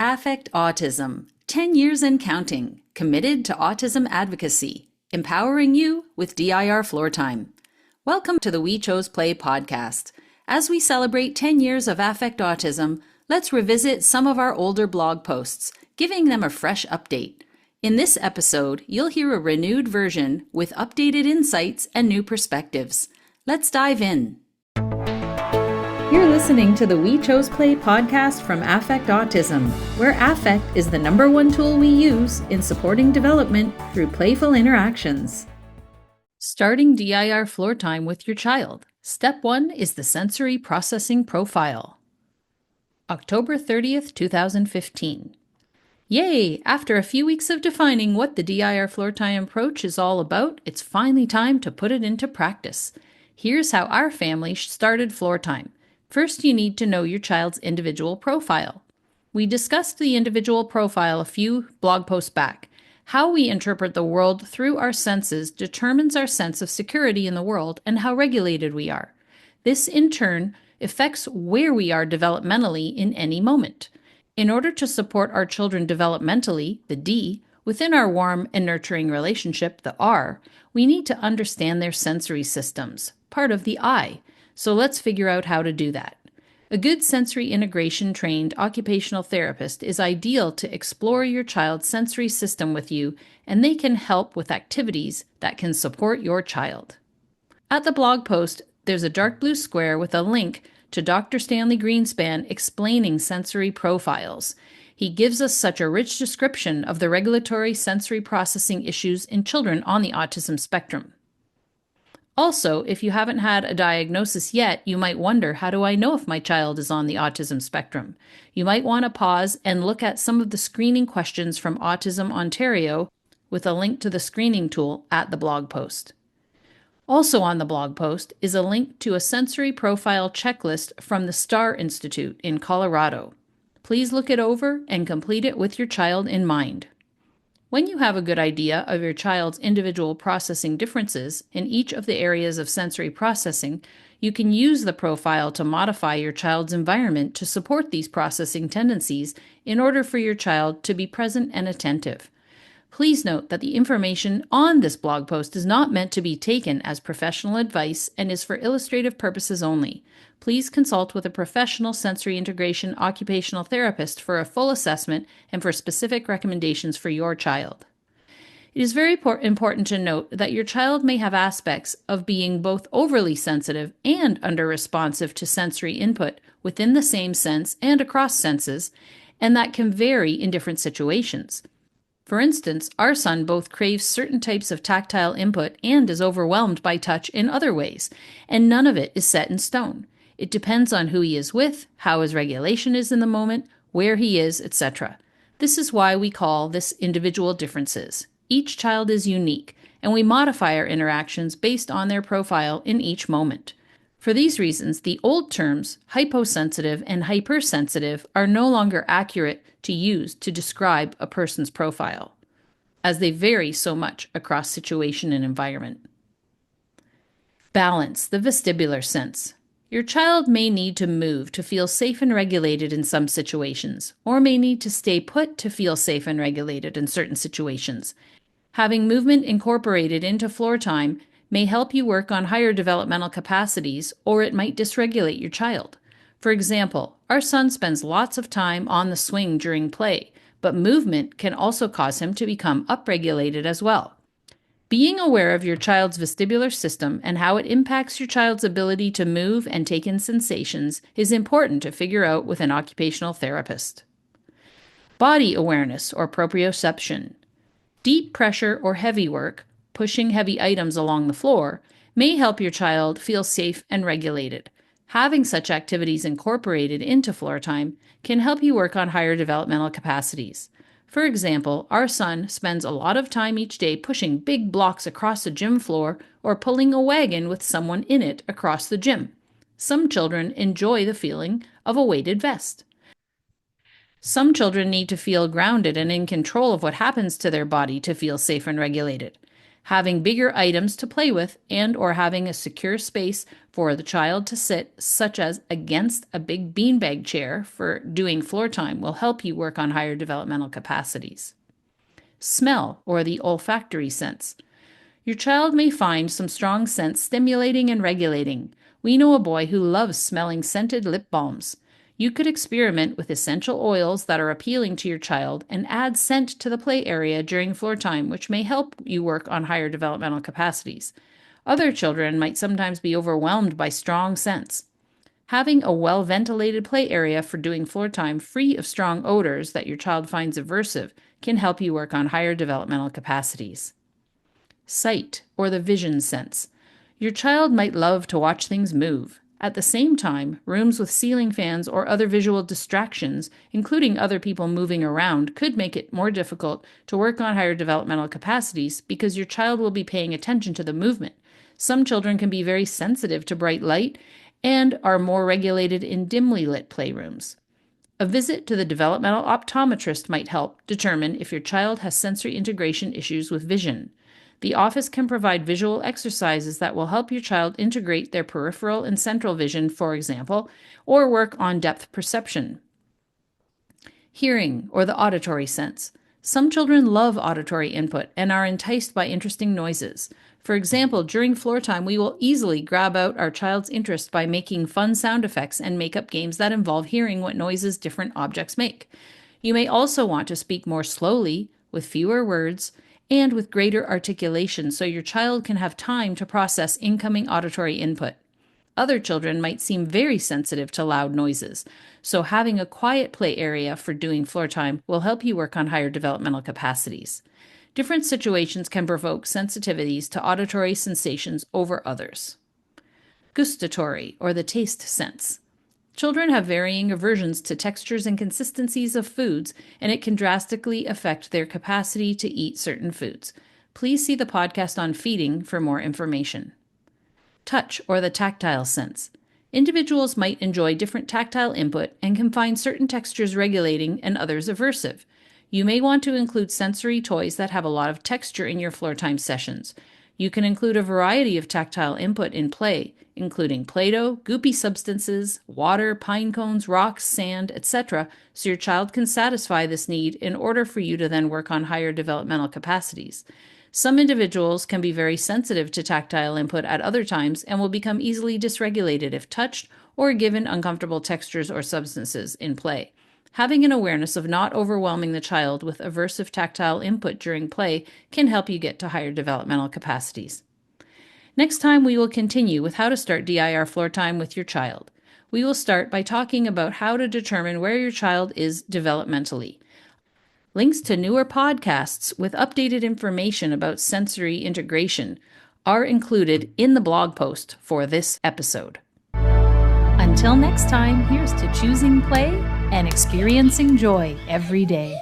Affect Autism, 10 years and counting, committed to autism advocacy, empowering you with DIRFloortime. Welcome to the We Chose Play podcast. As we celebrate 10 years of Affect Autism, let's revisit some of our older blog posts, giving them a fresh update. In this episode, you'll hear a renewed version with updated insights and new perspectives. Let's dive in. You're listening to the We Chose Play podcast from Affect Autism, where affect is the #1 tool we use in supporting development through playful interactions. Starting DIRFloortime with your child. Step 1 is the sensory processing profile. October 30th, 2015. Yay! After a few weeks of defining what the DIRFloortime approach is all about, it's finally time to put it into practice. Here's how our family started floor time. First, you need to know your child's individual profile. We discussed the individual profile a few blog posts back. How we interpret the world through our senses determines our sense of security in the world and how regulated we are. This, in turn, affects where we are developmentally in any moment. In order to support our children developmentally, the D, within our warm and nurturing relationship, the R, we need to understand their sensory systems, part of the I. So let's figure out how to do that. A good sensory integration trained occupational therapist is ideal to explore your child's sensory system with you, and they can help with activities that can support your child. At the blog post, there's a dark blue square with a link to Dr. Stanley Greenspan explaining sensory profiles. He gives us such a rich description of the regulatory sensory processing issues in children on the autism spectrum. Also, if you haven't had a diagnosis yet, you might wonder, how do I know if my child is on the autism spectrum? You might want to pause and look at some of the screening questions from Autism Ontario with a link to the screening tool at the blog post. Also on the blog post is a link to a sensory profile checklist from the STAR Institute in Colorado. Please look it over and complete it with your child in mind. When you have a good idea of your child's individual processing differences in each of the areas of sensory processing, you can use the profile to modify your child's environment to support these processing tendencies in order for your child to be present and attentive. Please note that the information on this blog post is not meant to be taken as professional advice and is for illustrative purposes only. Please consult with a professional sensory integration occupational therapist for a full assessment and for specific recommendations for your child. It is very important to note that your child may have aspects of being both overly sensitive and under-responsive to sensory input within the same sense and across senses, and that can vary in different situations. For instance, our son both craves certain types of tactile input and is overwhelmed by touch in other ways, and none of it is set in stone. It depends on who he is with, how his regulation is in the moment, where he is, etc. This is why we call this individual differences. Each child is unique, and we modify our interactions based on their profile in each moment. For these reasons, the old terms, hyposensitive and hypersensitive, are no longer accurate to use to describe a person's profile, as they vary so much across situation and environment. Balance, the vestibular sense. Your child may need to move to feel safe and regulated in some situations, or may need to stay put to feel safe and regulated in certain situations. Having movement incorporated into floor time may help you work on higher developmental capacities, or it might dysregulate your child. For example, our son spends lots of time on the swing during play, but movement can also cause him to become upregulated as well. Being aware of your child's vestibular system and how it impacts your child's ability to move and take in sensations is important to figure out with an occupational therapist. Body awareness or proprioception. Deep pressure or heavy work, pushing heavy items along the floor, may help your child feel safe and regulated. Having such activities incorporated into floor time can help you work on higher developmental capacities. For example, our son spends a lot of time each day pushing big blocks across the gym floor or pulling a wagon with someone in it across the gym. Some children enjoy the feeling of a weighted vest. Some children need to feel grounded and in control of what happens to their body to feel safe and regulated. Having bigger items to play with and or having a secure space for the child to sit, such as against a big beanbag chair for doing floor time, will help you work on higher developmental capacities. Smell, or the olfactory sense. Your child may find some strong scents stimulating and regulating. We know a boy who loves smelling scented lip balms. You could experiment with essential oils that are appealing to your child and add scent to the play area during floor time, which may help you work on higher developmental capacities. Other children might sometimes be overwhelmed by strong scents. Having a well-ventilated play area for doing floor time free of strong odors that your child finds aversive can help you work on higher developmental capacities. Sight, or the vision sense. Your child might love to watch things move. At the same time, rooms with ceiling fans or other visual distractions, including other people moving around, could make it more difficult to work on higher developmental capacities because your child will be paying attention to the movement. Some children can be very sensitive to bright light and are more regulated in dimly lit playrooms. A visit to the developmental optometrist might help determine if your child has sensory integration issues with vision. The office can provide visual exercises that will help your child integrate their peripheral and central vision, for example, or work on depth perception. Hearing, or the auditory sense. Some children love auditory input and are enticed by interesting noises. For example, during floor time, we will easily grab out our child's interest by making fun sound effects and make-up games that involve hearing what noises different objects make. You may also want to speak more slowly, with fewer words, and with greater articulation so your child can have time to process incoming auditory input. Other children might seem very sensitive to loud noises, so having a quiet play area for doing floor time will help you work on higher developmental capacities. Different situations can provoke sensitivities to auditory sensations over others. Gustatory, or the taste sense. Children have varying aversions to textures and consistencies of foods, and it can drastically affect their capacity to eat certain foods. Please see the podcast on feeding for more information. Touch, or the tactile sense. Individuals might enjoy different tactile input and can find certain textures regulating and others aversive. You may want to include sensory toys that have a lot of texture in your floor time sessions. You can include a variety of tactile input in play, including Play-Doh, goopy substances, water, pine cones, rocks, sand, etc., so your child can satisfy this need in order for you to then work on higher developmental capacities. Some individuals can be very sensitive to tactile input at other times and will become easily dysregulated if touched or given uncomfortable textures or substances in play. Having an awareness of not overwhelming the child with aversive tactile input during play can help you get to higher developmental capacities. Next time, we will continue with how to start DIR floor time with your child. We will start by talking about how to determine where your child is developmentally. Links to newer podcasts with updated information about sensory integration are included in the blog post for this episode. Until next time, here's to choosing play and experiencing joy every day.